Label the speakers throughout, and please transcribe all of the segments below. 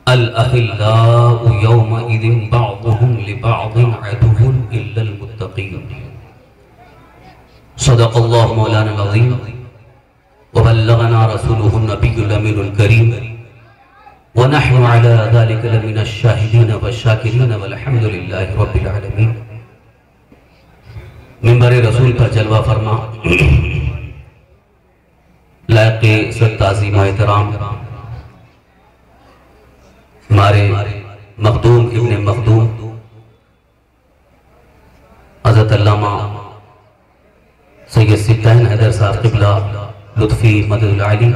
Speaker 1: अल अहिल्लाउ यौमइदिन बअदुहुम लिबअदिन अदुव्वुन इल्लल मुत्तक़ीन। सदक़ल्लाहु मौलाना अज़ीम व बल्लगना रसूलुहुन नबियुल अमीनुल करीम व नहनु अला ज़ालिका लमिनश शाहिदीन वश्शाकिरीन वल्हम्दुलिल्लाहि रब्बिल आलमीन। मिंबर रसूल पर जलवा फरमा लायक़े सत्ताज़ीम व एहतराम हमारे मखदूम इब्ने मखदूम हज़रत अल्लामा सैयद सिद्दीन हैदर साहब क़िबला लुत्फ़ी मददुल आली,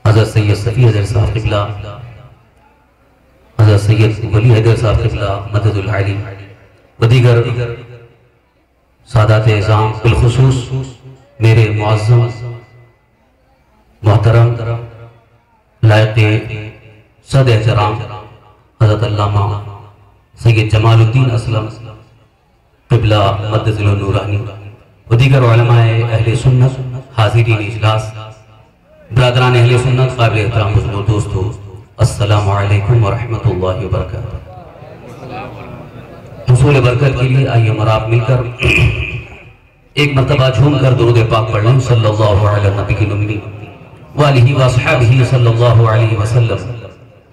Speaker 1: हज़रत सैयद सफ़ी हैदर साहब क़िबला, हज़रत सैयद वली हैदर साहब क़िबला मददुल आली व दीगर सादात इज़ाम बिलख़ुसूस मेरे मुअज़्ज़म मोहतरम लायक़े सद एहतराम हज़रत अल्लामा सैयद जमालुद्दीन असलम क़िबला मद्दज़िल नूरानी व दीगर उलमाए अहले सुन्नत, हाज़िरीन इजलास, ब्रादरान अहले सुन्नत, क़ाबिल एहतराम बुज़ुर्ग दोस्तों, अस्सलामु अलैकुम व रहमतुल्लाहि व बरकातुहू। हुसूल बरकत के लिए आइए हम आप मिलकर एक मरतबा झूम कर दुरूद पाक पढ़ लें। सल्लल्लाहु अलैहि नबील उम्मी व आलिहि व अस्हाबिहि सल्लल्लाहु अलैहि वसल्लम।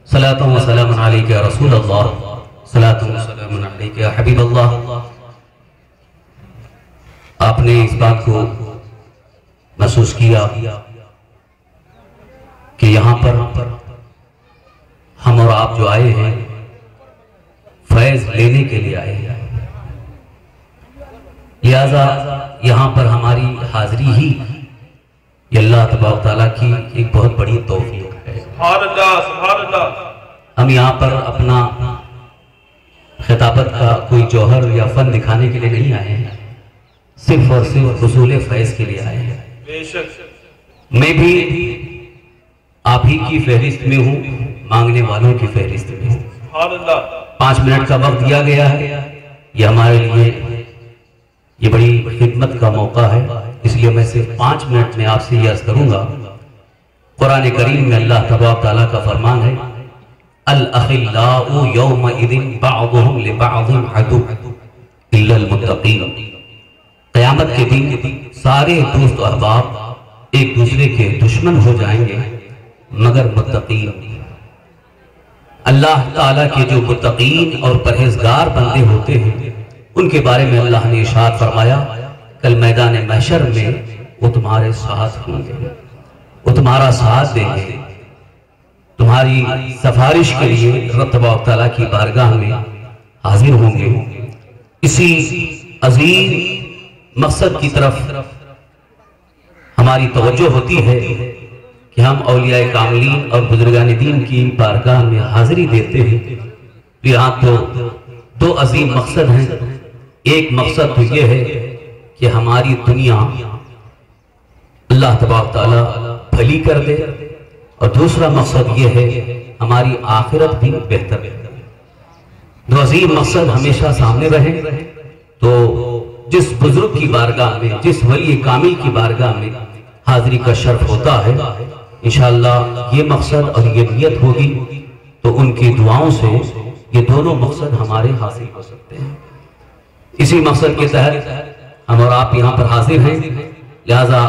Speaker 1: सलातुन व सलामुन अलैका या रसूल अल्लाह, सलातुन व सलामुन अलैका या हबीब अल्लाह। आपने इस बात को महसूस किया कि यहाँ पर हम और आप जो आए हैं फैज लेने के लिए आए हैं, लिहाजा यहाँ पर हमारी हाजिरी ही अल्लाह तबारक तआला की एक बहुत बड़ी तौफीक है। हम यहाँ पर अपना खिताबत का कोई जौहर या फन दिखाने के लिए नहीं आए हैं, सिर्फ और सिर्फ हुसूल फैज के लिए आए हैं। मैं भी आप ही की फहरिस्त में हूँ, मांगने वालों की फहरिस्त में हूँ। 5 मिनट का वक्त दिया गया है, ये हमारे लिए ये बड़ी खिदमत का मौका है, इसलिए मैं सिर्फ 5 मिनट में आपसे ये अर्ज करूंगा। कुरान करीम में अल्लाह तबारक तआला का फरमान है, अल अहिल्लाउ यौमइदिन बअदुहुम लिबअदिन अदुव्वुन इल्लल मुत्तक़ीन। क़यामत के दिन सारे दोस्त अहबाब एक दूसरे के दुश्मन हो जाएंगे मगर मुत्तक़ीन। अल्लाह ताला के जो मुत्तक़ीन और परहेजगार बंदे होते हैं उनके बारे में अल्लाह ने इरशाद फरमाया, कल मैदान महशर में वो तुम्हारे साथ होंगे, वो तुम्हारा साथ देंगे, तुम्हारी सफारिश के लिए रब तबारक तआला की बारगाह में हाजिर होंगे। इसी अजीम मकसद की तरफ हमारी तवज्जो होती है कि हम औलिया कामिलीन और बुजुर्गान दीन की बारगाह में हाजिरी देते हैं। यहाँ तो 2 अजीम मकसद हैं। एक मकसद तो ये है कि हमारी दुनिया अल्लाह तबारक तआला भली कर दे, और दूसरा मकसद ये है हमारी आखिरत भी बेहतर है। 2 अजीम मकसद हमेशा सामने रहे। तो जिस बुजुर्ग की बारगाह में, जिस वली कामिल की बारगाह में हाजिरी का शर्फ होता है, इंशाअल्लाह ये मकसद और ये नियत होगी तो उनकी दुआओं से ये दोनों मकसद हमारे हासिल हो सकते हैं। इसी मकसद के तहत हम और आप यहाँ पर हाजिर हैं। लिहाजा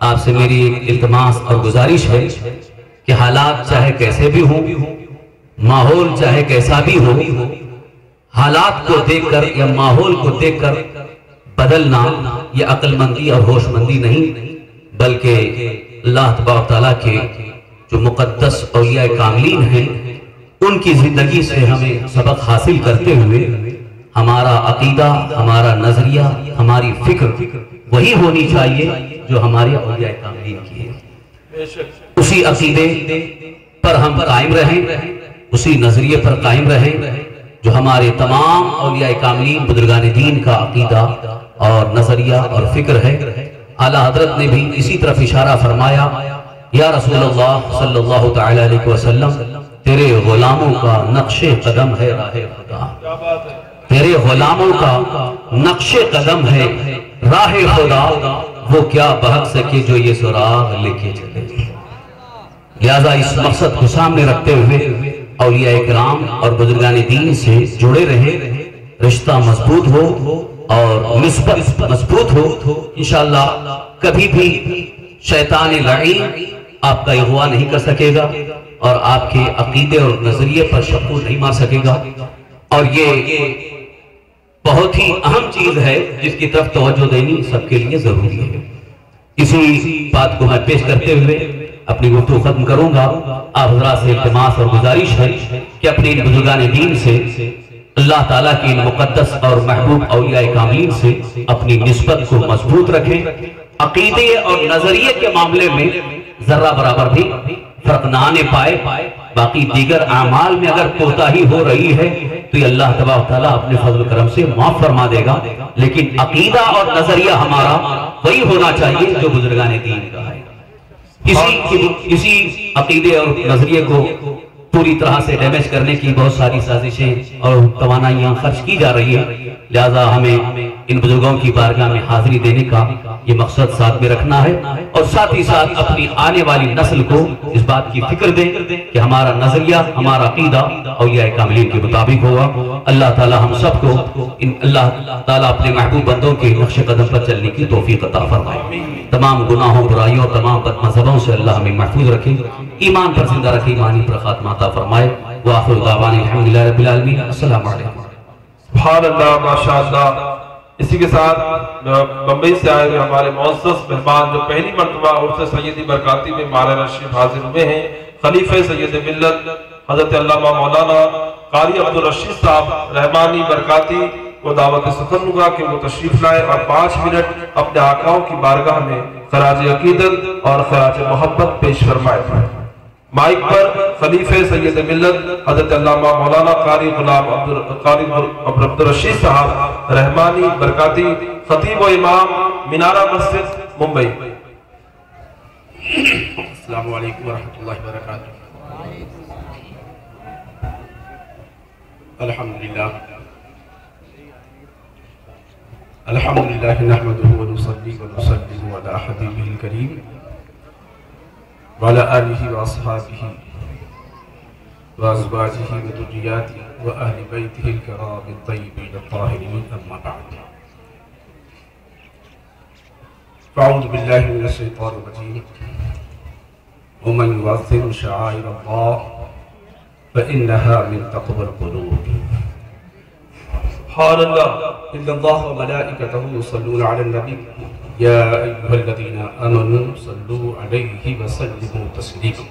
Speaker 1: आपसे मेरी एक इल्तिमास और गुजारिश है कि हालात चाहे कैसे भी हों, माहौल चाहे कैसा भी हो, हालात को देखकर या माहौल को देखकर बदलना ये अक्लमंदी और होशमंदी नहीं, बल्कि अल्लाह तबारक तआला के जो मुक़द्दस औलिया कामिलीन हैं उनकी जिंदगी से हमें सबक हासिल करते हुए हमारा अकीदा, हमारा नजरिया, हमारी फिक्र वही होनी चाहिए जो हमारे औलिया कामिलीन की है। उसी अकीदे पर हम कायम रहें, उसी नजरिए पर कायम रहें जो हमारे तमाम औलिया कामिलीन बुजुर्गान दीन का अकीदा और नजरिया और फिक्र है। आला हजरत ने भी इसी तरफ इशारा फरमाया, या रसूलुल्लाह सल्लल्लाहु तआला अलैहि वसल्लम, तेरे गुलामों का नक्शे कदम है राहे खुदा, तेरे गुलामों का नक्शे कदम है राहे खुदा, वो क्या बहक सके जो ये सुराग लेके चले। लिहाजा इस मकसद को सामने रखते हुए औलिया इकराम और बुजुर्गान दीन से जुड़े रहे, रिश्ता मजबूत हो और निस्बत मजबूत हो। इंशाअल्लाह कभी भी शैतान लईन आपका अगवा नहीं कर सकेगा और आपके अकीदे और नजरिए पर शक्को नहीं मार सकेगा। और ये बहुत ही अहम चीज है जिसकी तरफ तवज्जो देनी सबके लिए जरूरी है। इसी बात को मैं पेश करते हुए अपनी गुफ्तगू खत्म करूंगा। आप हज़रात से इल्तिमास और गुजारिश है कि अपने इन बुजुर्गान दीन से, अल्लाह ताला की इन मुक़द्दस और महबूब औलिया कामिलीन से अपनी निस्बत को मजबूत रखें। अकीदे और नजरिए के मामले में जर्रा बराबर भी फर्क ना आने पाए। बाकी दीगर आमाल में अगर कोताही हो रही है तो ये अल्लाह तबारक व तआला अपने फजल करम से माफ फरमा देगा, लेकिन अकीदा और नजरिया हमारा वही होना चाहिए जो बुजुर्गान दीन का है। किसी अकीदे और नजरिए को पूरी तरह से डैमेज करने की बहुत सारी साजिशें और तवानाइयां खर्च की जा रही है। लिहाजा हमें इन बुजुर्गों की बारगाह में हाजिरी देने का ये मकसद साथ में रखना है और साथ ही साथ अपनी आने वाली नस्ल को इस बात की फिक्र दें कि हमारा नजरिया, हमारा अकीदा औलिया कामिलीन के मुताबिक होगा। अल्लाह ताला हम सबको अल्लाह ताला अपने महबूब बंदों के नक्श कदम पर चलने की तौफीक अता फरमाए। तमाम गुनाहों, बुराइयों, तमाम बदमज़हबों से अल्लाह हमें महफूज रखे, ईमान पर जिंदा रखे, ईमानी पर खात्मा अता फरमाए। व आखिर दावाना अल्हम्दुलिल्लाहि रब्बिल आलमीन। अस्सलामु अलैकुम।
Speaker 2: सुभान अल्लाह, माशाअल्लाह। इसी के साथ बम्बई से आए हुए हमारे मुअज़्ज़ज़ मेहमान जो पहली मर्तबा उर्स सैयदी बरकाती में मारे रशीद हाजिर हुए हैं, खलीफे सैयद मिल्लत हज़रत अल्लामा मौलाना कारी अब्दुल रशीद साहब रहमानी बरकाती को दावत सुखनुगा कि वो तशरीफ लाए और 5 मिनट अपने आकाओं की बारगाह में खराज अकीदत और खराज मोहब्बत पेश फरमाए। माइक पर खलीफे सैयद मिल्लत हज़रत अल्लामा मौलाना कारी गुलाम अब्दुल रशीद साहब रहमानी बरकाती, खतीब व इमाम मीनारा मस्जिद मुंबई।
Speaker 3: अस्सलामु अलैकुम व रहमतुल्लाहि व बरकातुहू। अल्हम्दुलिल्लाह नहमदुहु व नुसल्ली व नुसल्लिमु अला हबीबिहिल करीम व अला आलिहि व अस्हाबिहि व अज़वाजिहि व दुर्रियातिहि व अहलि बैतिहिल किरामित तय्यिबीन अत्ताहिरीन, अम्मा बअद। अऊज़ु बिल्लाहि मिनश शैतानिर रजीम। व मन युअज़्ज़िम शआइरल्लाह फ़इन्नहा मिन तक़वल क़ुलूब। सुब्हानल्लाह। इन्नल्लाह व मलाइकतहु युसल्लूना अलन नबी या अय्युहल्लज़ीना आमनू सल्लू अलैहि व सल्लिमू तस्लीमा।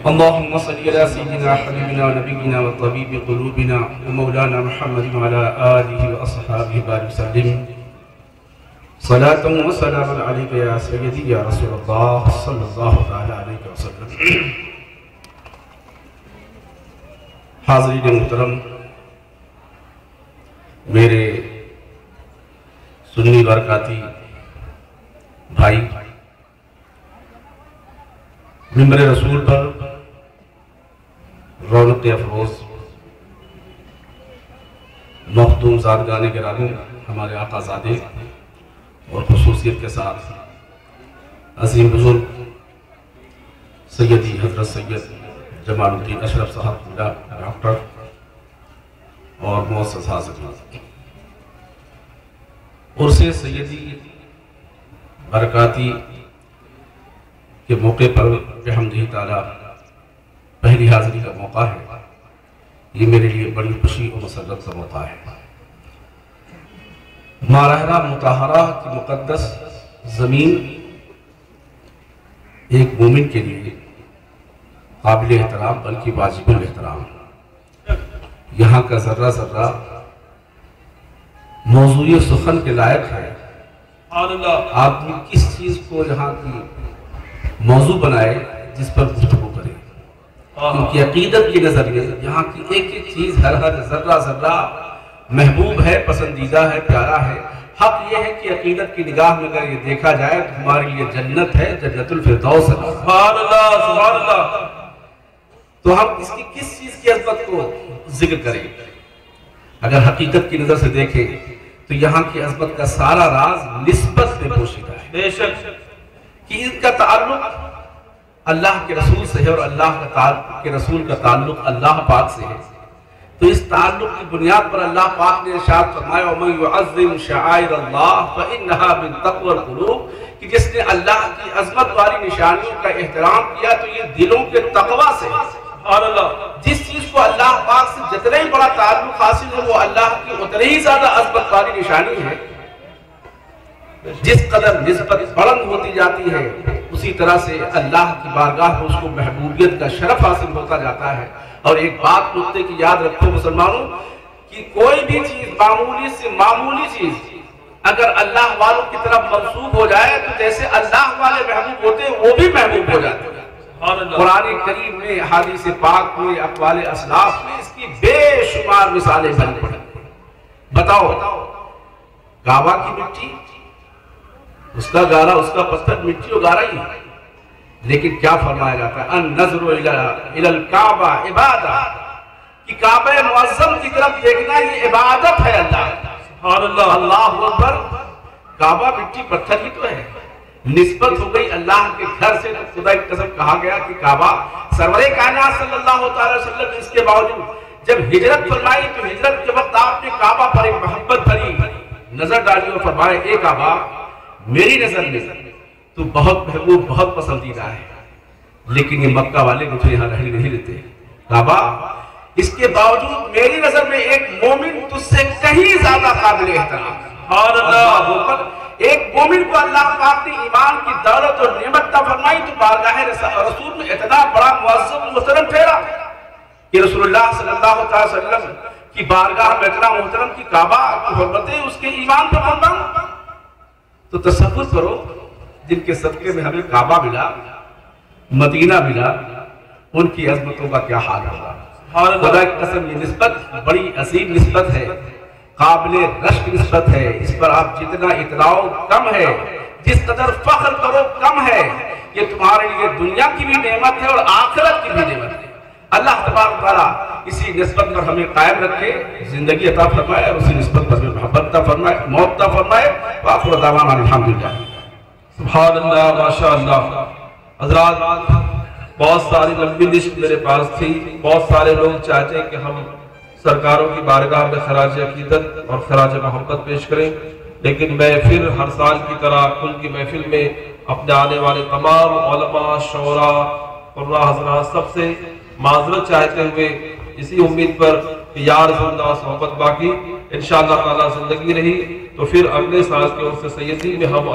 Speaker 3: अल्लाहुम्मा सल्लि अला सय्यिदिना हबीबिना व नबिय्यिना व तबीबि क़ुलूबिना व मौलाना मुहम्मदिन व अला आलिहि व अस्हाबिहि बारिक सल्लिम सलातन व सलामन अलैका या सय्यदी या रसूलल्लाह सल्लल्लाहु तआला अलैहि वसल्लम। हाज़रीन मुहतरम, मेरे सुन्नी बरकाती भाई, मिंबर रसूल पर रौनक अफरोज मखदूम ज़ादगाने गिरानी हमारे आकाज़ादे और खुसूसियत के साथ अजीम बुजुर्ग सैयदी हज़रत सैयद जमालुद्दीन अशरफ साहब डॉक्टर और मुअज़्ज़ज़ हाज़िरीन, उर्से सैयदी बरकाती के मौके पर बिहम्दिही ताला पहली हाज़िरी का मौका है। ये मेरे लिए बड़ी खुशी और मसरत का मौका है। मारहरा मुताहरा की मुक़द्दस ज़मीन एक मोमिन के लिए काबिल एहतराम बल्कि वाजिबुल एहतराम। यहाँ का जर्रा जर्रा मौज़ूए सुखन के लायक है। आदमी किस चीज को यहाँ की मौजू बनाए जिस पर गुफ्तगू करे, क्योंकि अकीदत के नजरिए यहाँ की एक एक चीज हर जर्रा जर्रा महबूब है, पसंदीदा है, प्यारा है। हक ये है कि अकीदत की निगाह में अगर ये देखा जाए तो हमारे लिए जन्नत है, जन्नतुल फिरदौस है। सुभान अल्लाह, सुभान अल्लाह। तो हम इसकी किस चीज की अज़मत को जिक्र करें? अगर हकीकत की नजर से देखें तो यहाँ की अज़मत का सारा राज निस्बत में पोशीदा है। बेशक कि इनका ताल्लुक अल्लाह के रसूल से है और अल्लाह के रसूल का ताल्लुक अल्लाह पाक से है, तो इस ताल्लुक की बुनियाद पर अल्लाह पाक ने इरशाद फरमाया वमन युअज़्ज़िम शआइर अल्लाह फइन्नहा मिन तक़वल क़ुलूब, कि जिसने अल्लाह की अज़मत वाली निशानियों का एहतराम किया तो ये दिलों के तक़वा से है। जिस चीज को अल्लाह पाक से जितना ही बड़ा ताल्लुक हासिल है वो अल्लाह की उतनी ही ज्यादा अज़मत वाली निशानी है। जिस कदर निस्बत बुलंद होती जाती है उसी तरह से अल्लाह की बारगाह में उसको महबूबियत का शरफ हासिल होता जाता है। और एक बात नुक्ते की याद रखो मुसलमानों, कि कोई भी चीज मामूली से मामूली चीज अगर अल्लाह वालों की तरफ मंसूब हो जाए तो जैसे अल्लाह वाले महबूब होते हैं वो भी महबूब हो जाते हैं। कुरान करीम में, हदीस पाक में, अक़वाल असलाफ में इसकी बेशुमार मिसालें बन पड़ी। बताओ, काबा की मिट्टी, उसका गारा, उसका पत्थर, मिट्टी और गारा ही है, लेकिन क्या फरमाया जाता है, अन नज़रु इलल काबा इबादा, कि काबा मुअज़्ज़म की तरफ देखना ये इबादत है। अल्लाहु अकबर। काबा मिट्टी पत्थर ही तो है, निस्बत हो गई अल्लाह के घर से, तो खुदा की कसम कहा गया कि काबा सरवरे कायनात सल्लल्लाहु अलैहि वसल्लम, इसके बावजूद जब हिजरत फरमाई तो हिजरत के वक्त आपने काबा पर एक मोहब्बत भरी नजर डाली और फरमाया, ए काबा मेरी नजर में तो बहुत महबूब, बहुत पसंदीदा है, लेकिन ये मक्का वाले मुझे यहाँ रहने नहीं देते। काबा, इसके बावजूद मेरी नजर में एक मोमिन तुझसे कहीं ज्यादा काबिल एहतराम। एक मोमिन को अल्लाह पाक ने ईमान की दौलत और नेमत अता फरमाई तो बारगाह रसूल में इतना बड़ा मुअज़्ज़म मुहतरम ठहरा कि रसूलुल्लाह सल्लल्लाहु अलैहि वसल्लम की बारगाह में इतना मुहतरम की काबा की हुर्मतें उसके ईमान पर कुर्बान। तो तसव्वुर करो, जिनके सदके में हमें काबा मिला, मदीना मिला, उनकी अजमतों का क्या हाल होगा। खुदा की कसम ये निस्बत बड़ी अजीम निस्बत है, काबिले रश्क निस्बत है। इस पर आप जितना इतराओ कम है, जिस कदर फख्र करो कम है। ये तुम्हारे लिए दुनिया की भी नेमत है और आखिरत की भी नेमत है। अल्लाह तबारक व तआला इसी निस्बत पर हमें कायम रखे, जिंदगी अता फरमाए और उसी निस्बत पर हमें मोहब्बत अता फरमाए, मौत अता फरमाए। आखिर दावाना अल्हम्दुलिल्लाह,
Speaker 2: सुभान अल्लाह, माशाअल्लाह। हज़रात, बहुत सारी लंबी लिस्ट मेरे पास थी। बहुत सारे लोग चाहते हैं कि हम सरकारों की बारगाह में खराज अकीदत और खराज मोहब्बत पेश करें, लेकिन मैं फिर हर साल की तरह कुल की महफिल में अपने आने वाले तमाम उलमा, शोरा, कुर्रा हज़रात सबसे माजरत चाहते हुए इसी उम्मीद पर कि यार जिंदा सोहबत बाकी, इंशाअल्लाह ताला जिंदगी रही तो फिर अगले साल के उर्स सैयदी में हम